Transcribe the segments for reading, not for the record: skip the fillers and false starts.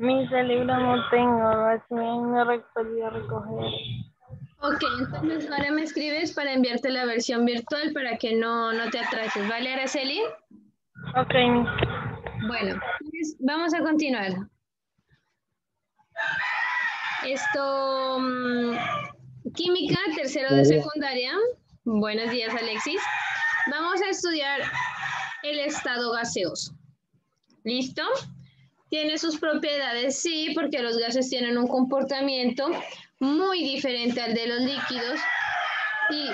Mis libros no tengo, recién me podía recoger. Ok, entonces ahora me escribes para enviarte la versión virtual para que no te atrases, ¿vale, Araceli? Ok, Bueno, pues vamos a continuar. Esto, química, tercero de secundaria. Buenos días, Alexis. Vamos a estudiar el estado gaseoso. ¿Listo? ¿Tiene sus propiedades? Sí, porque los gases tienen un comportamiento muy diferente al de los líquidos y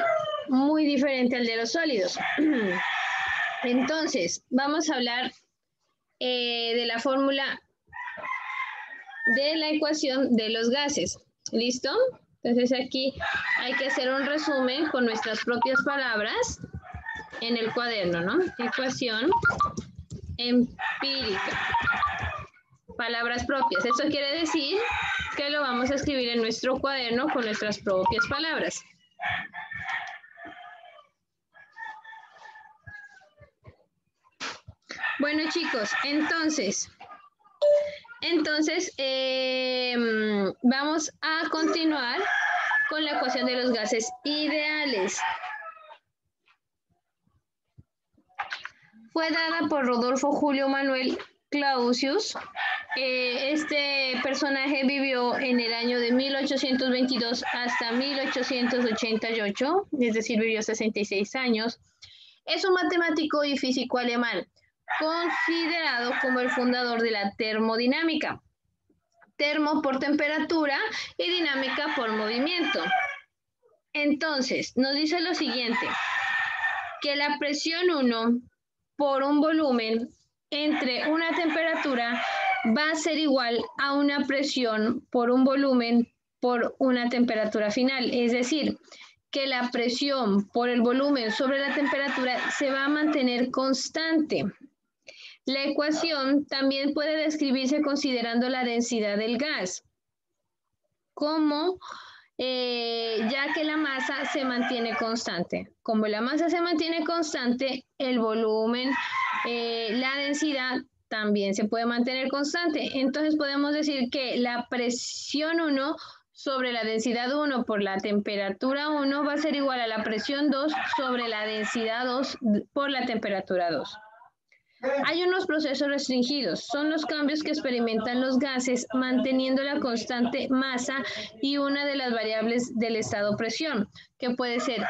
muy diferente al de los sólidos. Entonces, vamos a hablar de la fórmula de la ecuación de los gases. ¿Listo? Entonces aquí hay que hacer un resumen con nuestras propias palabras en el cuaderno, ¿no? Ecuación empírica. Palabras propias. Esto quiere decir que lo vamos a escribir en nuestro cuaderno con nuestras propias palabras. Bueno, chicos, entonces vamos a continuar con la ecuación de los gases ideales. Fue dada por Rodolfo Julio Manuel Clausius. Este personaje vivió en el año de 1822 hasta 1888, es decir, vivió 66 años. Es un matemático y físico alemán, considerado como el fundador de la termodinámica. Termo por temperatura y dinámica por movimiento. Entonces, nos dice lo siguiente, que la presión 1 por un volumen entre una temperatura va a ser igual a una presión por un volumen por una temperatura final. Es decir, que la presión por el volumen sobre la temperatura se va a mantener constante. La ecuación también puede describirse considerando la densidad del gas, como ya que la masa se mantiene constante. Como la masa se mantiene constante, el volumen, la densidad también se puede mantener constante. Entonces podemos decir que la presión 1 sobre la densidad 1 por la temperatura 1 va a ser igual a la presión 2 sobre la densidad 2 por la temperatura 2. Hay unos procesos restringidos, son los cambios que experimentan los gases manteniendo la constante masa y una de las variables del estado presión, que puede ser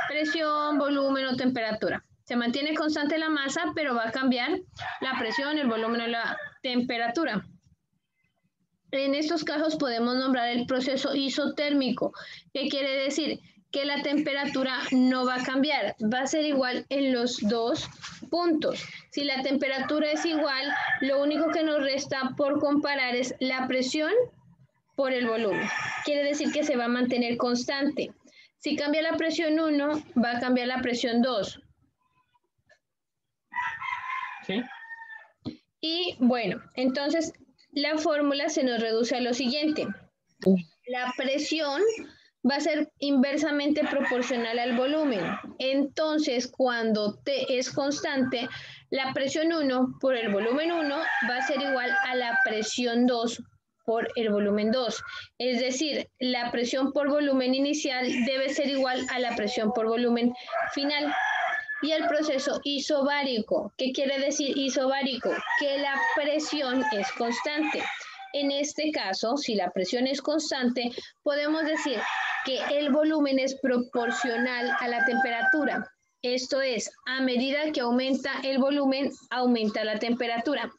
presión, volumen o temperatura. Se mantiene constante la masa, pero va a cambiar la presión, el volumen o la temperatura. En estos casos podemos nombrar el proceso isotérmico, que quiere decir que la temperatura no va a cambiar, va a ser igual en los dos puntos. Si la temperatura es igual, lo único que nos resta por comparar es la presión por el volumen. Quiere decir que se va a mantener constante. Si cambia la presión 1, va a cambiar la presión 2. ¿Sí? Y bueno, entonces la fórmula se nos reduce a lo siguiente. La presión va a ser inversamente proporcional al volumen. Entonces, cuando T es constante, la presión 1 por el volumen 1 va a ser igual a la presión 2 por el volumen 2. Es decir, la presión por volumen inicial debe ser igual a la presión por volumen final. Y el proceso isobárico, ¿qué quiere decir isobárico? Que la presión es constante. En este caso, si la presión es constante, podemos decir que el volumen es proporcional a la temperatura. Esto es, a medida que aumenta el volumen, aumenta la temperatura.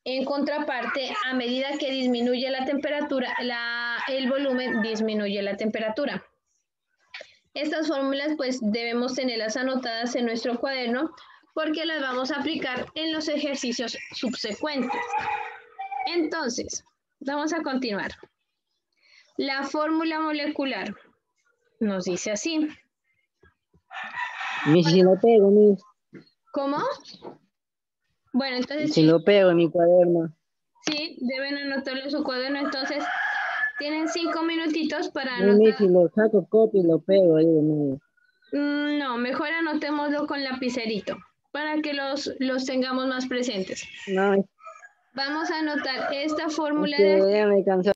En contraparte, a medida que disminuye la temperatura, el volumen disminuye la temperatura. Estas fórmulas pues debemos tenerlas anotadas en nuestro cuaderno porque las vamos a aplicar en los ejercicios subsecuentes. Entonces, vamos a continuar. La fórmula molecular nos dice así. Si lo pego, Miss. ¿Cómo? Bueno, entonces Si lo pego en mi cuaderno. sí, deben anotarlo en su cuaderno. Entonces, tienen 5 minutitos para Miss, anotar. si lo saco copia y lo pego, digo, Miss. No, mejor anotémoslo con lapicerito para que los tengamos más presentes. No, Vamos a anotar esta fórmula Que de ya me cansó.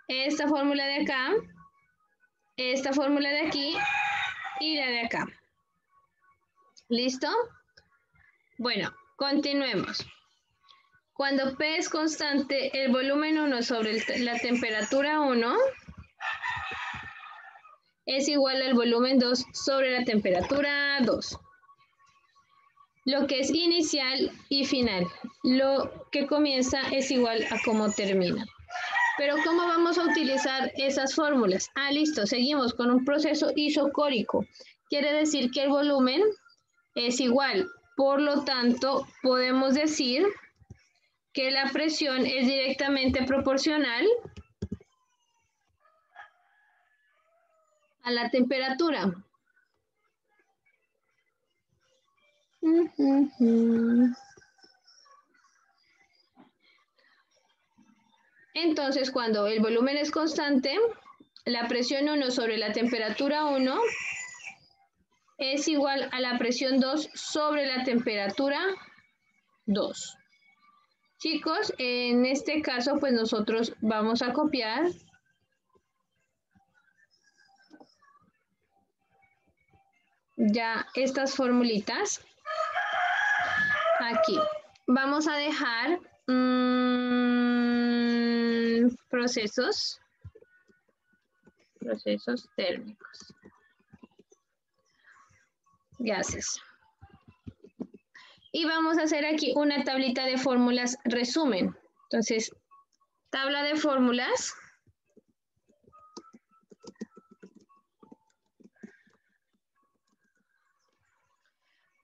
esta fórmula de acá, esta fórmula de aquí y la de acá. ¿Listo? Bueno, continuemos. Cuando P es constante, el volumen 1 sobre la temperatura 1 es igual al volumen 2 sobre la temperatura 2. Lo que es inicial y final. Lo que comienza es igual a cómo termina. Pero ¿cómo vamos a utilizar esas fórmulas? Ah, listo, seguimos con un proceso isocórico. Quiere decir que el volumen es igual. Por lo tanto, podemos decir que la presión es directamente proporcional a la temperatura. Entonces, cuando el volumen es constante, la presión 1 sobre la temperatura 1 es igual a la presión 2 sobre la temperatura 2. Chicos, en este caso, pues nosotros vamos a copiar ya estas formulitas aquí. Vamos a dejar procesos térmicos. Gases. Y vamos a hacer aquí una tablita de fórmulas resumen. Entonces, tabla de fórmulas.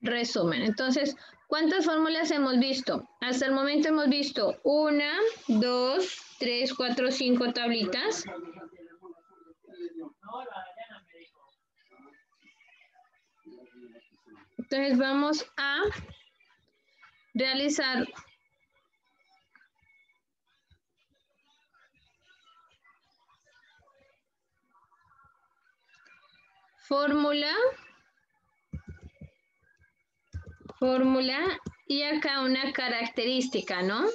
Resumen. Entonces, ¿cuántas fórmulas hemos visto? Hasta el momento hemos visto 1, 2, 3, 4, 5 tablitas. Entonces vamos a realizar fórmula y acá una característica, ¿no?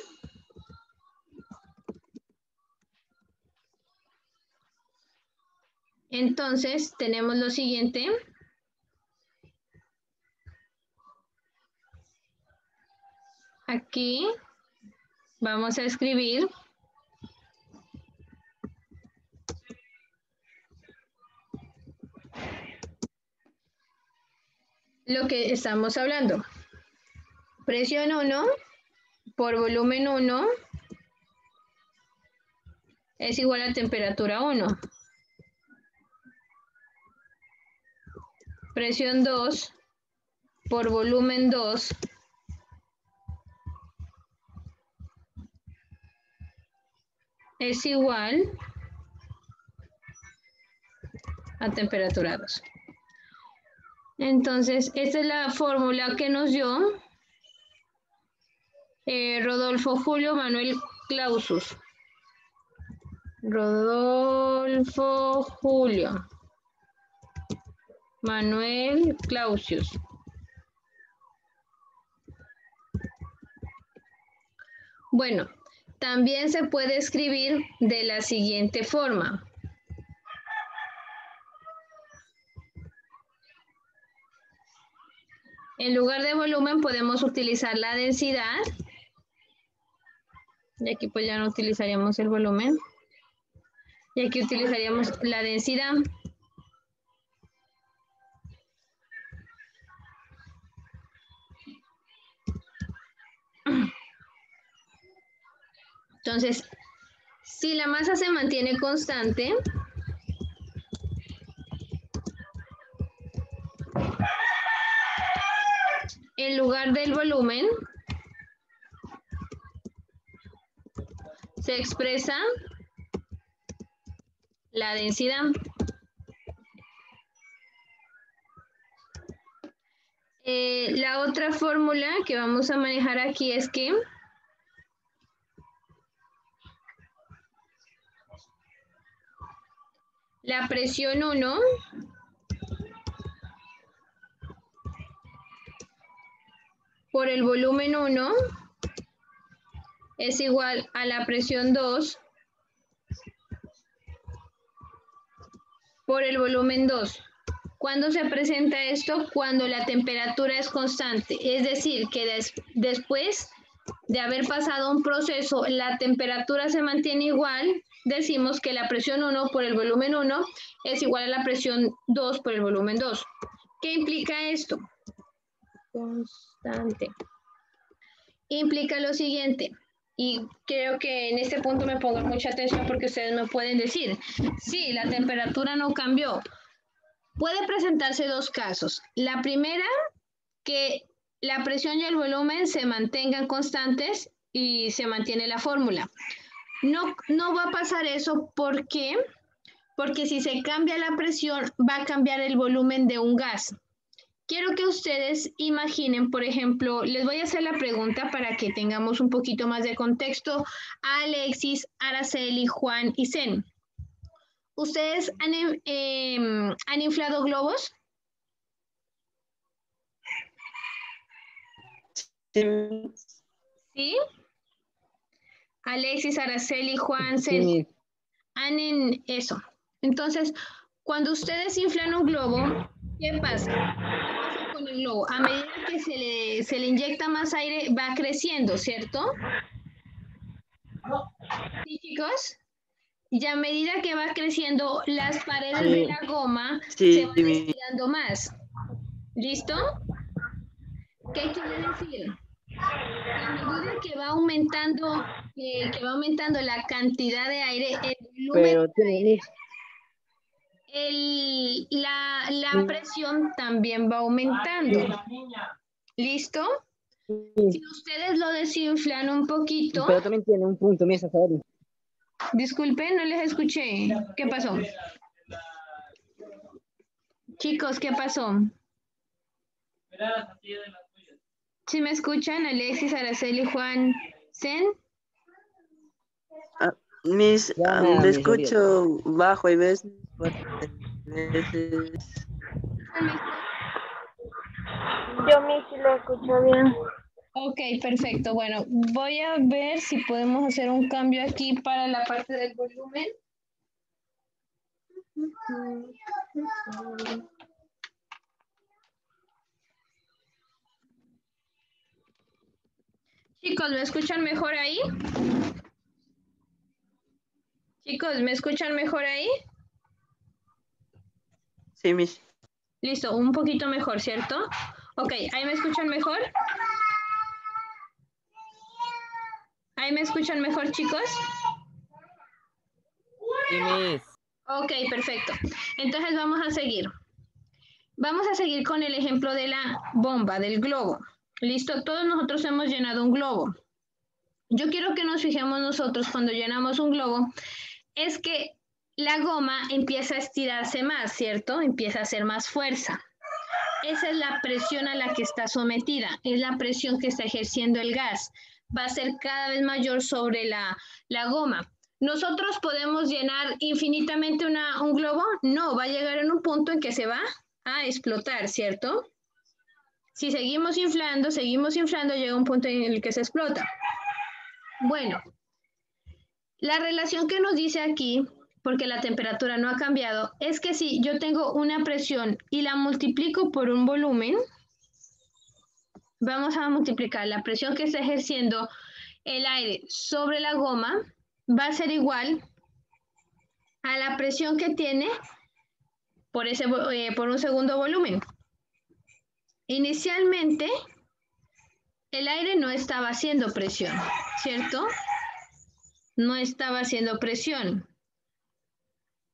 Entonces tenemos lo siguiente. Aquí vamos a escribir lo que estamos hablando. Presión 1 por volumen 1 es igual a temperatura 1. Presión 2 por volumen 2 es igual a temperatura 2. Entonces, esta es la fórmula que nos dio Rodolfo Julio Manuel Clausius. Rodolfo Julio Manuel Clausius. Bueno, también se puede escribir de la siguiente forma. En lugar de volumen podemos utilizar la densidad. Y aquí pues ya no utilizaríamos el volumen. Y aquí utilizaríamos la densidad. Entonces, si la masa se mantiene constante, en lugar del volumen, se expresa la densidad. La otra fórmula que vamos a manejar aquí es que la presión 1 por el volumen 1 es igual a la presión 2 por el volumen 2. ¿Cuándo se presenta esto? Cuando la temperatura es constante, es decir, que después de haber pasado un proceso, la temperatura se mantiene igual, decimos que la presión 1 por el volumen 1 es igual a la presión 2 por el volumen 2. ¿Qué implica esto? Constante. Implica lo siguiente, y creo que en este punto me pongo mucha atención porque ustedes me pueden decir, sí, la temperatura no cambió. Puede presentarse dos casos. La primera, que la presión y el volumen se mantengan constantes y se mantiene la fórmula. No va a pasar eso, ¿por qué? Porque si se cambia la presión, va a cambiar el volumen de un gas. Quiero que ustedes imaginen, por ejemplo, les voy a hacer la pregunta para que tengamos un poquito más de contexto a Alexis, Araceli, Juan y Zen. ¿Ustedes han inflado globos? ¿Sí? Alexis, Araceli, Juan, Zen. Sí, Han en eso. Entonces, cuando ustedes inflan un globo, ¿qué pasa? ¿Qué pasa con el globo? A medida que se le inyecta más aire, va creciendo, ¿cierto? ¿Sí, chicos? Y a medida que va creciendo, las paredes de la goma se van estirando más. ¿Listo? ¿Qué quiere decir? A medida que va aumentando la cantidad de aire, el volumen pero de tiene aire, mis. la presión también va aumentando. ¿Listo? Si ustedes lo desinflan un poquito, Pero también tiene un punto, mira, saber. disculpen, no les escuché. ¿Qué pasó? Chicos, ¿qué pasó? ¿Sí me escuchan? Alexis, Araceli, Juan, Zen. Miss, Llama a le mis olvidos. escucho bajo y veces veces. Yo mi sí lo escucho bien. Ok, perfecto. Bueno, voy a ver si podemos hacer un cambio aquí para la parte del volumen. Chicos, ¿me escuchan mejor ahí? Chicos, ¿me escuchan mejor ahí? Sí, Miss. Listo, un poquito mejor, ¿cierto? Ok, ¿ahí me escuchan mejor? ¿Ahí me escuchan mejor, chicos? Sí, Miss. Ok, perfecto. Entonces vamos a seguir. Vamos a seguir con el ejemplo de la bomba, del globo. Listo, todos nosotros hemos llenado un globo. Yo quiero que nos fijemos nosotros cuando llenamos un globo, es que la goma empieza a estirarse más, ¿cierto? Empieza a hacer más fuerza. Esa es la presión a la que está sometida, es la presión que está ejerciendo el gas. Va a ser cada vez mayor sobre la goma. ¿Nosotros podemos llenar infinitamente un globo? No, va a llegar en un punto en que se va a explotar, ¿cierto? Si seguimos inflando, llega un punto en el que se explota. Bueno, la relación que nos dice aquí, porque la temperatura no ha cambiado, es que si yo tengo una presión y la multiplico por un volumen, vamos a multiplicar la presión que está ejerciendo el aire sobre la goma, va a ser igual a la presión que tiene por un segundo volumen. Inicialmente, el aire no estaba haciendo presión, ¿cierto? No estaba haciendo presión.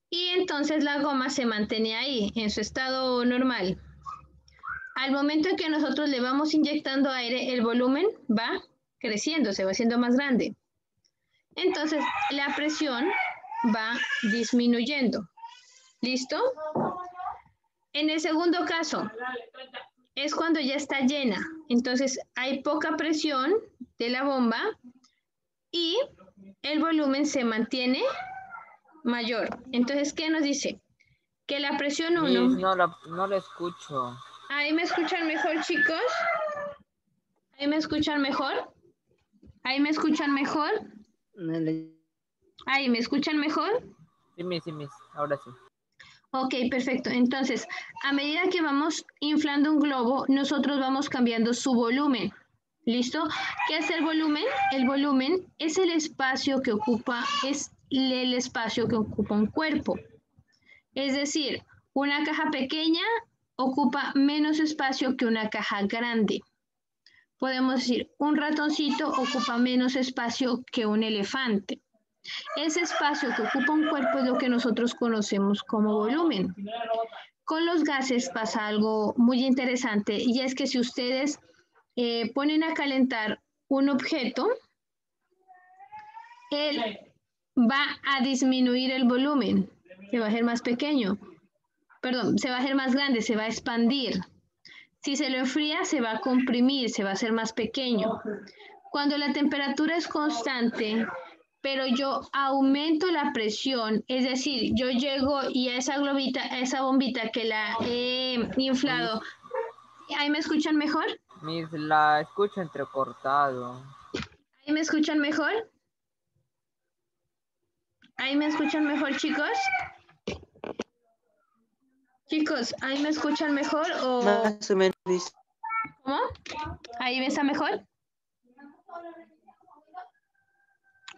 Y entonces la goma se mantenía ahí, en su estado normal. Al momento en que nosotros le vamos inyectando aire, el volumen va creciendo, se va haciendo más grande. Entonces, la presión va disminuyendo. ¿Listo? En el segundo caso, es cuando ya está llena. Entonces, hay poca presión de la bomba y el volumen se mantiene mayor. Entonces, ¿qué nos dice? Que la presión 1... Miss, no la escucho. ¿Ahí me escuchan mejor, chicos? ¿Ahí me escuchan mejor? ¿Ahí me escuchan mejor? ¿Ahí me escuchan mejor? Sí, Miss. Ahora sí. Ok, perfecto. Entonces, a medida que vamos inflando un globo, nosotros vamos cambiando su volumen. ¿Listo? ¿Qué es el volumen? El volumen es el espacio que ocupa, un cuerpo. Es decir, una caja pequeña ocupa menos espacio que una caja grande. Podemos decir, un ratoncito ocupa menos espacio que un elefante. Ese espacio que ocupa un cuerpo es lo que nosotros conocemos como volumen. Con los gases pasa algo muy interesante y es que si ustedes ponen a calentar un objeto, él va a disminuir el volumen, se va a hacer más pequeño, perdón, se va a hacer más grande, se va a expandir. Si se lo enfría, se va a comprimir, se va a hacer más pequeño. Cuando la temperatura es constante, pero yo aumento la presión, es decir, yo llego y a esa globita, a esa bombita que la he inflado, ¿ahí me escuchan mejor? Miss, la escucho entrecortado. ¿Ahí me escuchan mejor? ¿Ahí me escuchan mejor, chicos? Chicos, ¿ahí me escuchan mejor o Más o menos, Miss. cómo? ¿Ahí me está mejor?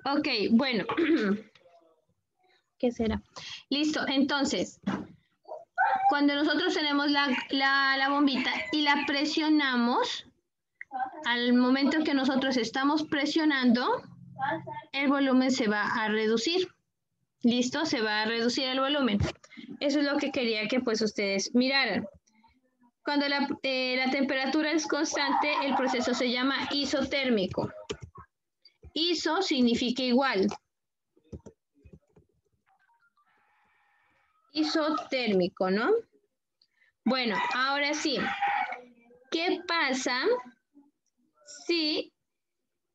Ok, bueno. ¿Qué será? Listo, entonces, cuando nosotros tenemos la bombita y la presionamos, al momento que nosotros estamos presionando, el volumen se va a reducir. ¿Listo? Se va a reducir el volumen. Eso es lo que quería que pues ustedes miraran. Cuando la temperatura es constante, el proceso se llama isotérmico. Iso significa igual. Isotérmico, ¿no? Bueno, ahora sí. ¿Qué pasa si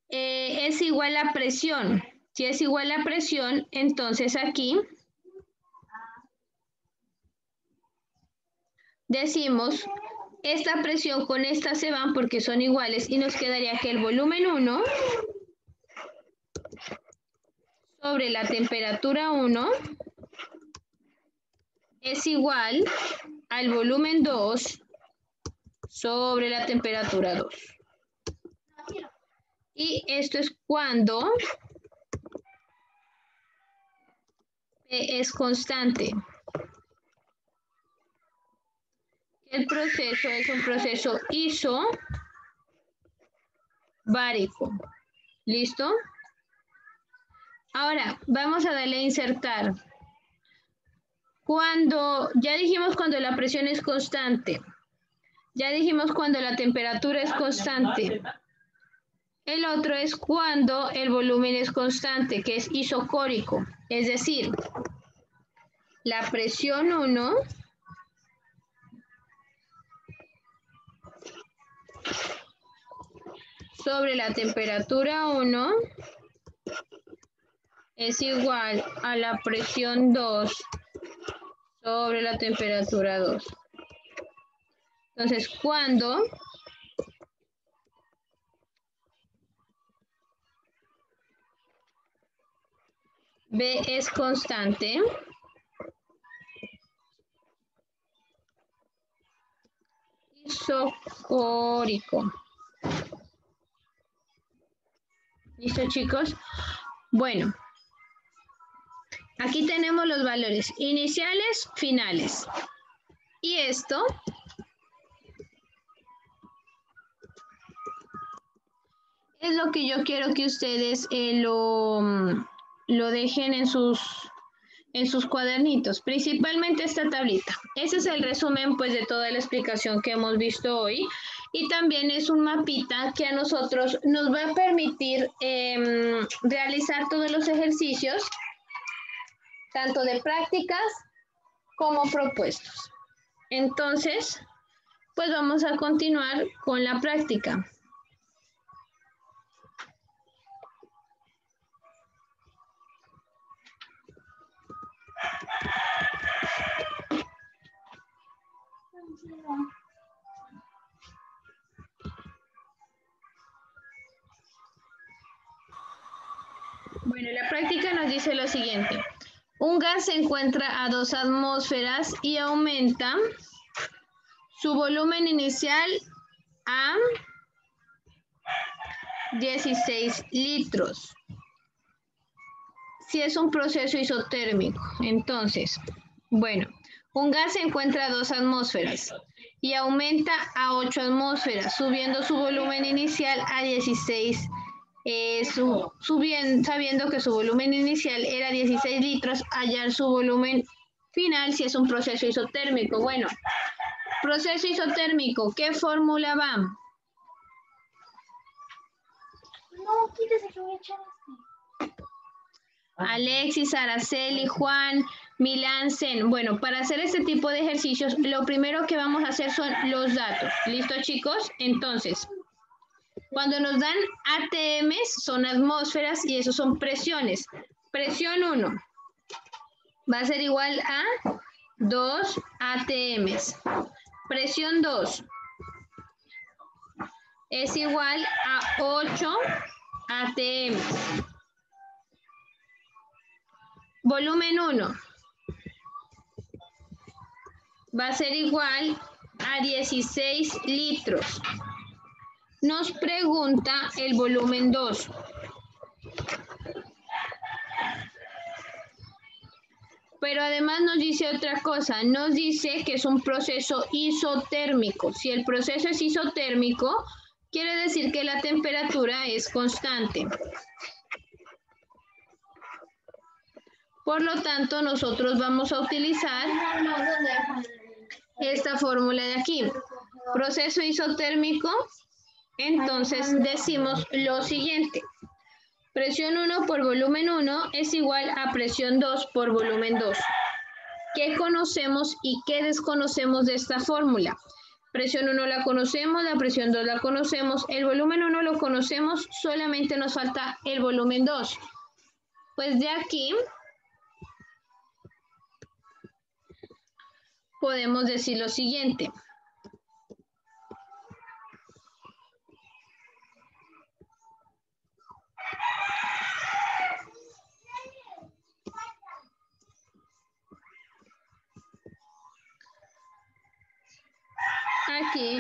es igual a presión? Si es igual a presión, entonces aquí decimos, esta presión con esta se van porque son iguales y nos quedaría que el volumen 1 sobre la temperatura 1 es igual al volumen 2 sobre la temperatura 2. Y esto es cuando P es constante. El proceso es un proceso isobárico. ¿Listo? Ahora, vamos a darle a insertar. Ya dijimos cuando la presión es constante. Ya dijimos cuando la temperatura es constante. El otro es cuando el volumen es constante, que es isocórico. Es decir, la presión 1 sobre la temperatura 1 es igual a la presión 2 sobre la temperatura 2. Entonces, cuando B es constante, isocórico. ¿Listo, chicos? Bueno, aquí tenemos los valores iniciales, finales. Y esto es lo que yo quiero que ustedes lo dejen en sus cuadernitos, principalmente esta tablita. Ese es el resumen pues de toda la explicación que hemos visto hoy y también es un mapita que a nosotros nos va a permitir realizar todos los ejercicios, tanto de prácticas como propuestos. Entonces, pues vamos a continuar con la práctica. Bueno, la práctica nos dice lo siguiente. Un gas se encuentra a 2 atmósferas y aumenta su volumen inicial a 16 litros. Si es un proceso isotérmico, entonces, bueno, un gas se encuentra a 2 atmósferas y aumenta a 8 atmósferas, subiendo su volumen inicial a 16, sabiendo que su volumen inicial era 16 litros, hallar su volumen final si es un proceso isotérmico. Bueno, proceso isotérmico, ¿qué fórmula va? No, quítese que voy a echar este. Alexis, Araceli, Juan, Milán, Zen. Bueno, para hacer este tipo de ejercicios, lo primero que vamos a hacer son los datos. ¿Listo, chicos? Entonces, cuando nos dan ATMs, son atmósferas y esos son presiones. Presión 1 va a ser igual a 2 ATMs. Presión 2 es igual a 8 ATMs. Volumen 1 va a ser igual a 16 litros. Nos pregunta el volumen 2. Pero además nos dice otra cosa, nos dice que es un proceso isotérmico. Si el proceso es isotérmico, quiere decir que la temperatura es constante. Por lo tanto, nosotros vamos a utilizar esta fórmula de aquí. Proceso isotérmico, entonces decimos lo siguiente. Presión 1 por volumen 1 es igual a presión 2 por volumen 2. ¿Qué conocemos y qué desconocemos de esta fórmula? Presión 1 la conocemos, la presión 2 la conocemos, el volumen 1 lo conocemos, solamente nos falta el volumen 2. Pues de aquí podemos decir lo siguiente. Aquí,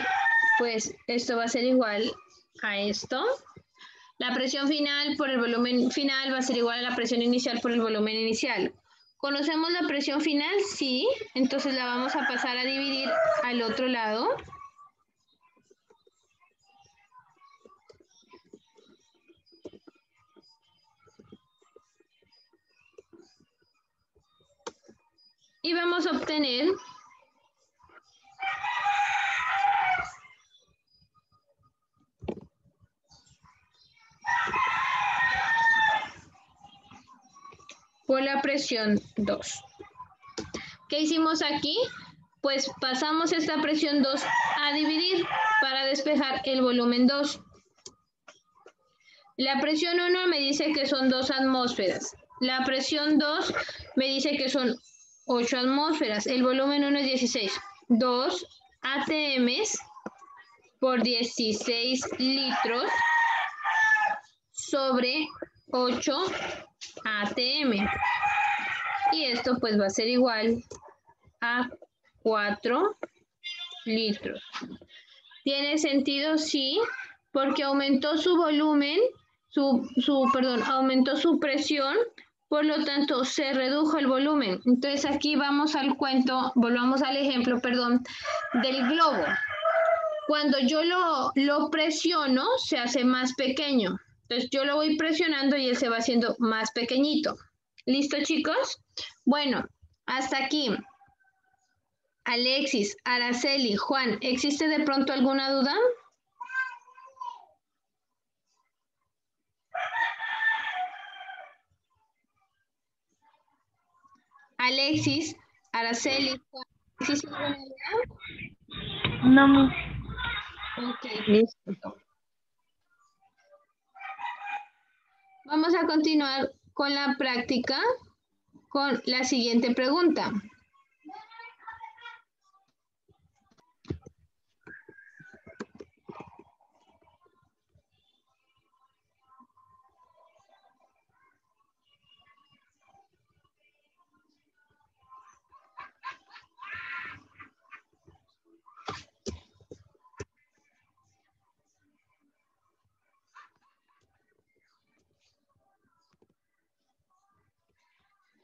pues esto va a ser igual a esto. La presión final por el volumen final va a ser igual a la presión inicial por el volumen inicial. ¿Conocemos la presión final? Sí. Entonces la vamos a pasar a dividir al otro lado. Y vamos a obtener por la presión 2. ¿Qué hicimos aquí? Pues pasamos esta presión 2 a dividir para despejar el volumen 2. La presión 1 me dice que son 2 atmósferas. La presión 2 me dice que son 8 atmósferas. El volumen 1 es 16. 2 ATMs por 16 litros sobre 8 ATM. Y esto pues va a ser igual a 4 litros. ¿Tiene sentido? Sí, porque aumentó su volumen, aumentó su presión, por lo tanto se redujo el volumen. Entonces aquí vamos al cuento, volvamos al ejemplo, del globo. Cuando yo lo presiono, se hace más pequeño. Entonces yo lo voy presionando y él se va haciendo más pequeñito. ¿Listo, chicos? Bueno, hasta aquí. Alexis, Araceli, Juan, ¿existe de pronto alguna duda? Alexis, Araceli, Juan, ¿existe alguna duda? No, Miss. Ok. Miss, Vamos a continuar con la práctica con la siguiente pregunta.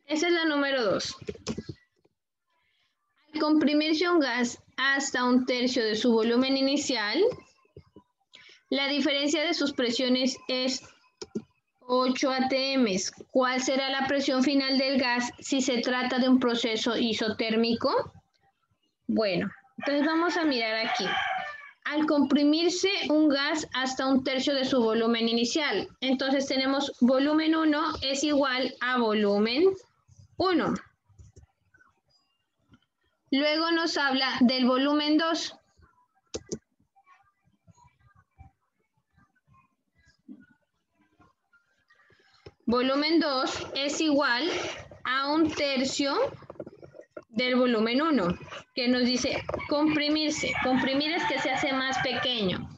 Esa es la número 2. Al comprimirse un gas hasta un tercio de su volumen inicial, la diferencia de sus presiones es 8 atm. ¿Cuál será la presión final del gas si se trata de un proceso isotérmico? Bueno, entonces vamos a mirar aquí. Al comprimirse un gas hasta un tercio de su volumen inicial, entonces tenemos volumen 1 es igual a volumen 1. Luego nos habla del volumen 2. Volumen 2 es igual a un tercio del volumen 1, que nos dice comprimirse. Comprimir es que se hace más pequeño.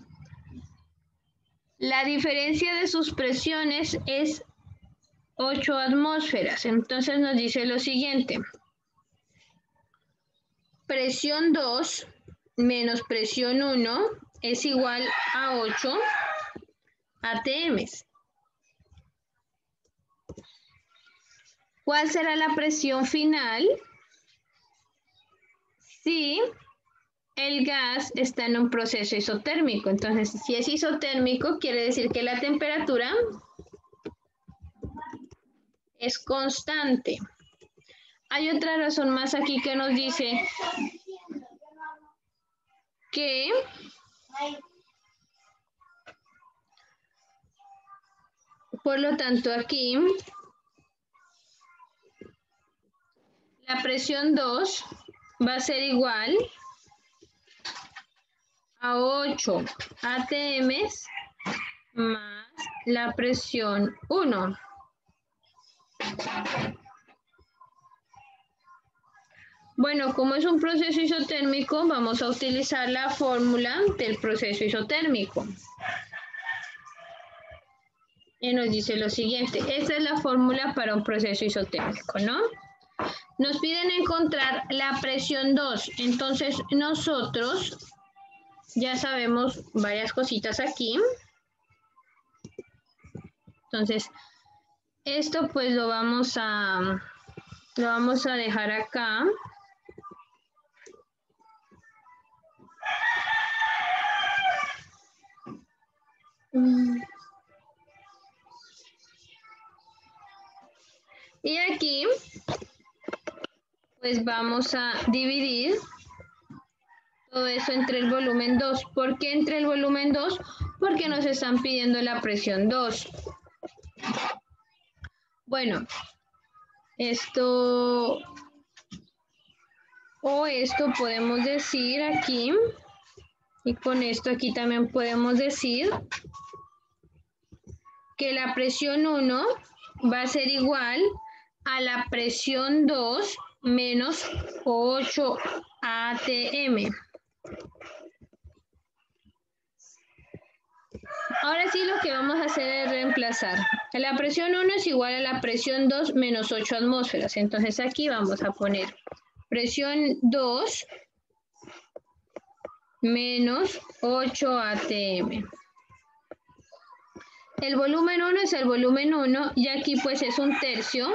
La diferencia de sus presiones es 8 atmósferas. Entonces nos dice lo siguiente. Presión 2 menos presión 1 es igual a 8 atm. ¿Cuál será la presión final si el gas está en un proceso isotérmico? Entonces, si es isotérmico, quiere decir que la temperatura es constante. Hay otra razón más aquí que nos dice que por lo tanto aquí la presión 2 va a ser igual a 8 atm más la presión 1. Bueno, como es un proceso isotérmico, vamos a utilizar la fórmula del proceso isotérmico. Y nos dice lo siguiente, esta es la fórmula para un proceso isotérmico, ¿no? Nos piden encontrar la presión 2, entonces nosotros ya sabemos varias cositas aquí. Entonces, esto pues lo vamos a dejar acá. Y aquí, pues vamos a dividir todo eso entre el volumen 2. ¿Por qué entre el volumen 2? Porque nos están pidiendo la presión 2. Bueno, esto podemos decir aquí, y con esto aquí también podemos decir que la presión 1 va a ser igual a la presión 2 menos 8 atm. Ahora sí lo que vamos a hacer es reemplazar. La presión 1 es igual a la presión 2 menos 8 atmósferas. Entonces aquí vamos a poner presión 2 menos 8 atm. El volumen 1 es el volumen 1 y aquí pues es un tercio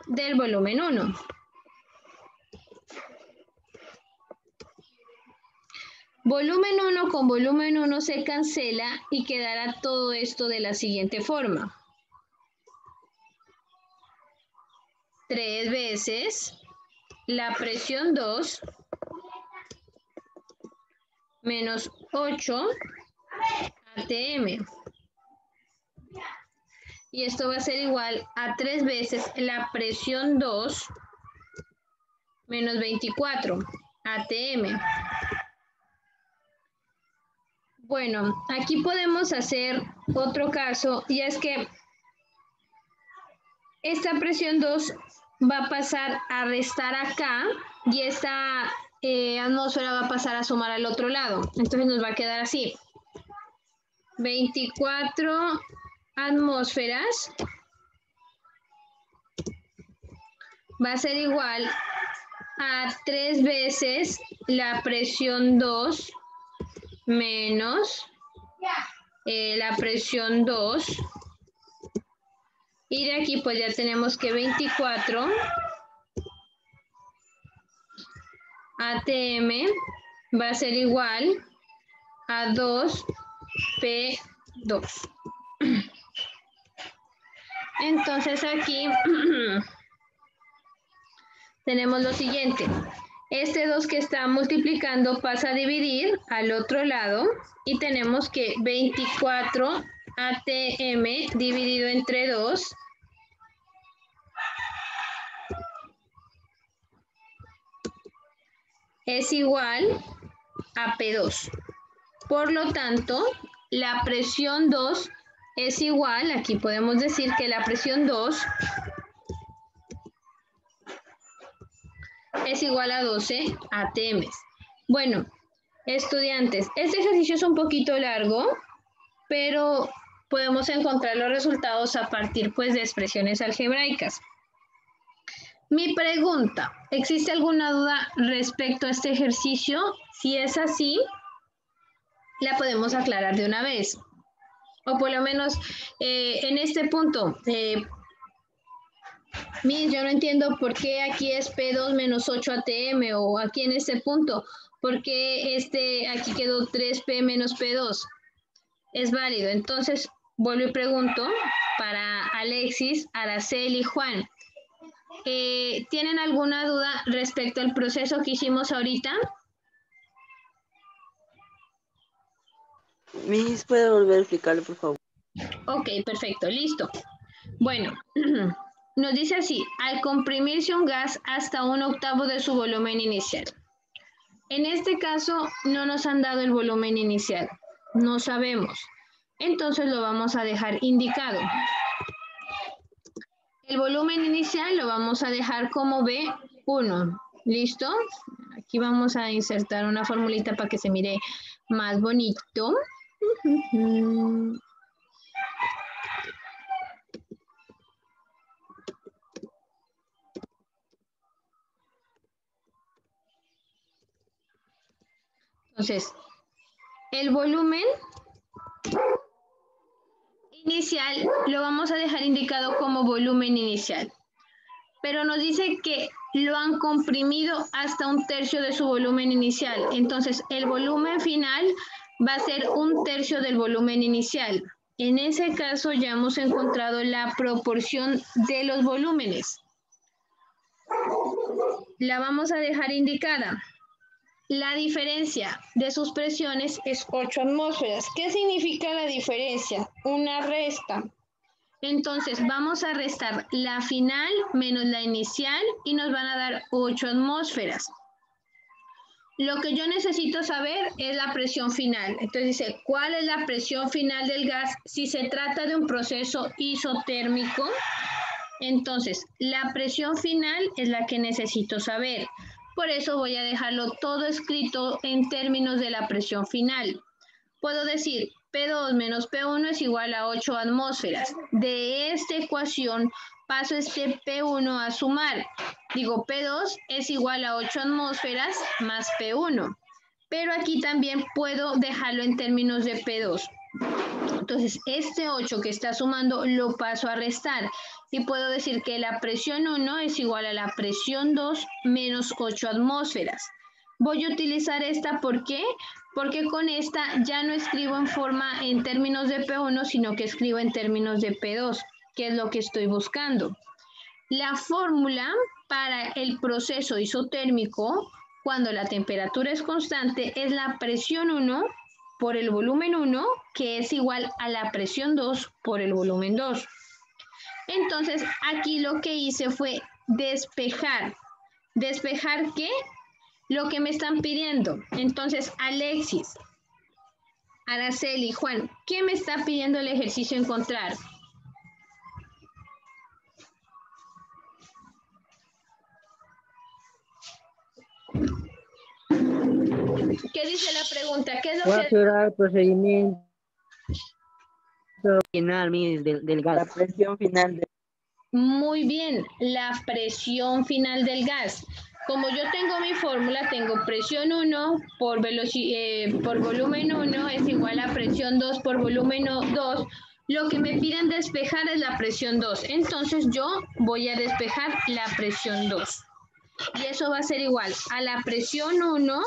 del volumen 1. Volumen 1 con volumen 1 se cancela y quedará todo esto de la siguiente forma. 3 veces la presión 2 menos 8 atm. Y esto va a ser igual a 3 veces la presión 2 menos 24 atm. Bueno, aquí podemos hacer otro caso y es que esta presión 2 va a pasar a restar acá y esta atmósfera va a pasar a sumar al otro lado. Entonces nos va a quedar así. 24 atmósferas va a ser igual a 3 veces la presión 2 menos la presión 2 Y de aquí pues ya tenemos que 24 ATM va a ser igual a 2P2. Entonces aquí tenemos lo siguiente. Este 2 que está multiplicando pasa a dividir al otro lado y tenemos que 24 ATM dividido entre 2 es igual a P2. Por lo tanto, la presión 2 es igual, aquí podemos decir que la presión 2 es igual a 12 ATM. Bueno, estudiantes, este ejercicio es un poquito largo, pero podemos encontrar los resultados a partir pues de expresiones algebraicas. Mi pregunta, ¿existe alguna duda respecto a este ejercicio? Si es así, la podemos aclarar de una vez. O por lo menos en este punto, Miss, yo no entiendo por qué aquí es P2 menos 8 ATM o aquí en este punto, ¿por qué aquí quedó 3P menos P2? Es válido. Entonces, vuelvo y pregunto para Alexis, Araceli y Juan. ¿Tienen alguna duda respecto al proceso que hicimos ahorita? Miss, ¿puede volver a explicarlo, por favor? Ok, perfecto, listo. Bueno, nos dice así, al comprimirse un gas hasta 1/8 de su volumen inicial. En este caso, no nos han dado el volumen inicial, no sabemos. Entonces lo vamos a dejar indicado. El volumen inicial lo vamos a dejar como B1. ¿Listo? Aquí vamos a insertar una formulita para que se mire más bonito. Entonces, el volumen inicial lo vamos a dejar indicado como volumen inicial. Pero nos dice que lo han comprimido hasta 1/3 de su volumen inicial. Entonces, el volumen final va a ser 1/3 del volumen inicial. En ese caso, ya hemos encontrado la proporción de los volúmenes. La vamos a dejar indicada. La diferencia de sus presiones es 8 atmósferas. ¿Qué significa la diferencia? Una resta. Entonces, vamos a restar la final menos la inicial y nos van a dar 8 atmósferas. Lo que yo necesito saber es la presión final. Entonces dice, ¿cuál es la presión final del gas si se trata de un proceso isotérmico? Entonces, la presión final es la que necesito saber. Por eso voy a dejarlo todo escrito en términos de la presión final. Puedo decir, P2 menos P1 es igual a 8 atmósferas. De esta ecuación paso este P1 a sumar. Digo, P2 es igual a 8 atmósferas más P1. Pero aquí también puedo dejarlo en términos de P2. Entonces, este 8 que está sumando lo paso a restar. Y puedo decir que la presión 1 es igual a la presión 2 menos 8 atmósferas. Voy a utilizar esta, ¿por qué? Porque con esta ya no escribo en términos de P1, sino que escribo en términos de P2, que es lo que estoy buscando. La fórmula para el proceso isotérmico, cuando la temperatura es constante, es la presión 1 por el volumen 1, que es igual a la presión 2 por el volumen 2. Entonces, aquí lo que hice fue despejar. ¿Despejar qué? Lo que me están pidiendo. Entonces, Alexis, Araceli, Juan, ¿qué me está pidiendo el ejercicio encontrar? ¿Qué dice la pregunta? ¿Qué es lo ¿Cuál que... será el procedimiento final, Miss, del La gas? presión final de... Muy bien, la presión final del gas. Como yo tengo mi fórmula, tengo presión 1 por volumen 1 es igual a presión 2 por volumen 2 Lo que me piden despejar es la presión 2. Entonces yo voy a despejar la presión 2. Y eso va a ser igual a la presión 1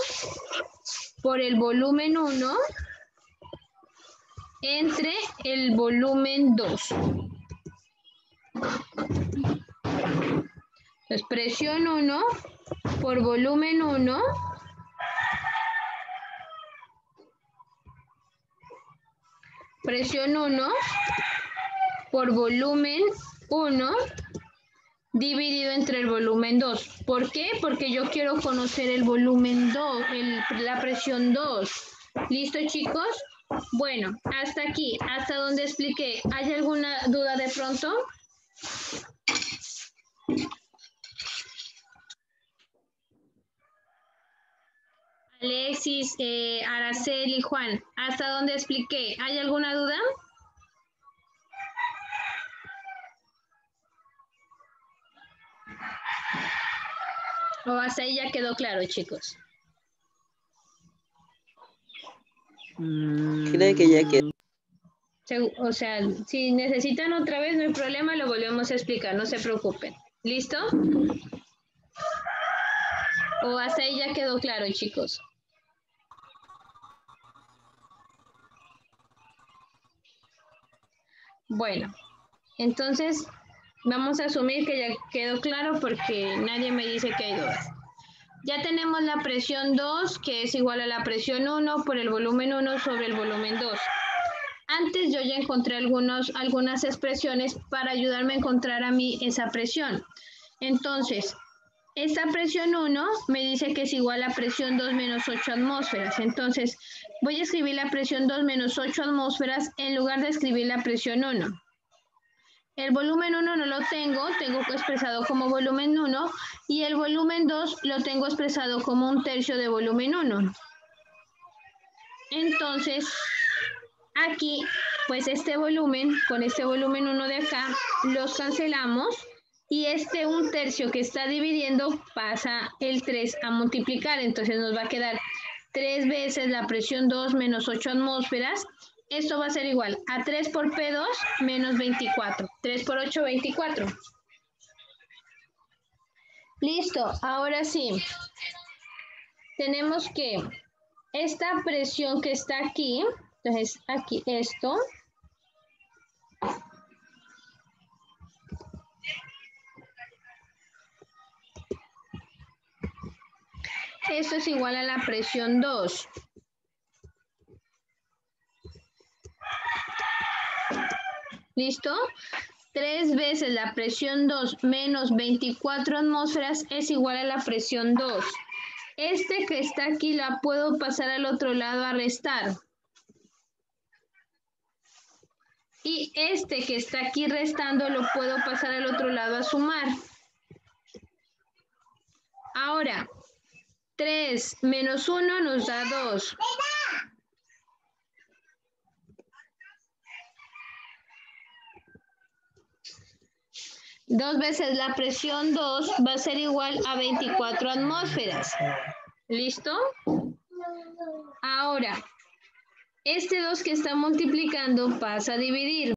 por el volumen 1 entre el volumen 2. Entonces, presión 1 por volumen 1 presión 1 por volumen 1 dividido entre el volumen 2. ¿Por qué? Porque yo quiero conocer el volumen 2, la presión 2. ¿Listo, chicos? Bueno, hasta aquí, hasta donde expliqué. ¿Hay alguna duda de pronto? Alexis, Araceli, Juan, ¿hasta donde expliqué? ¿Hay alguna duda? ¿O hasta ahí ya quedó claro, chicos? Creo que ya quedó. O sea, si necesitan otra vez, no hay problema, lo volvemos a explicar, no se preocupen. ¿Listo? ¿O hasta ahí ya quedó claro, chicos? Bueno, entonces vamos a asumir que ya quedó claro porque nadie me dice que hay dudas. Ya tenemos la presión 2, que es igual a la presión 1 por el volumen 1 sobre el volumen 2. Antes yo ya encontré algunas expresiones para ayudarme a encontrar a mí esa presión. Entonces, esta presión 1 me dice que es igual a presión 2 menos 8 atmósferas. Entonces, voy a escribir la presión 2 menos 8 atmósferas en lugar de escribir la presión 1. El volumen 1 no lo tengo expresado como volumen 1 y el volumen 2 lo tengo expresado como 1/3 de volumen 1. Entonces, aquí, pues este volumen, con este volumen 1 de acá, los cancelamos y este 1/3 que está dividiendo pasa el 3 a multiplicar. Entonces nos va a quedar 3 veces la presión 2 menos 8 atmósferas. Esto va a ser igual a 3 por P2 menos 24. 3 por 8, 24. Listo, ahora sí. Tenemos que esta presión que está aquí, entonces aquí esto. Esto es igual a la presión 2. ¿Listo? 3 veces la presión 2 menos 24 atmósferas es igual a la presión 2. Este que está aquí la puedo pasar al otro lado a restar. Y este que está aquí restando lo puedo pasar al otro lado a sumar. Ahora, 3 menos 1 nos da 2. Dos veces la presión 2 va a ser igual a 24 atmósferas. ¿Listo? Ahora, este 2 que está multiplicando pasa a dividir.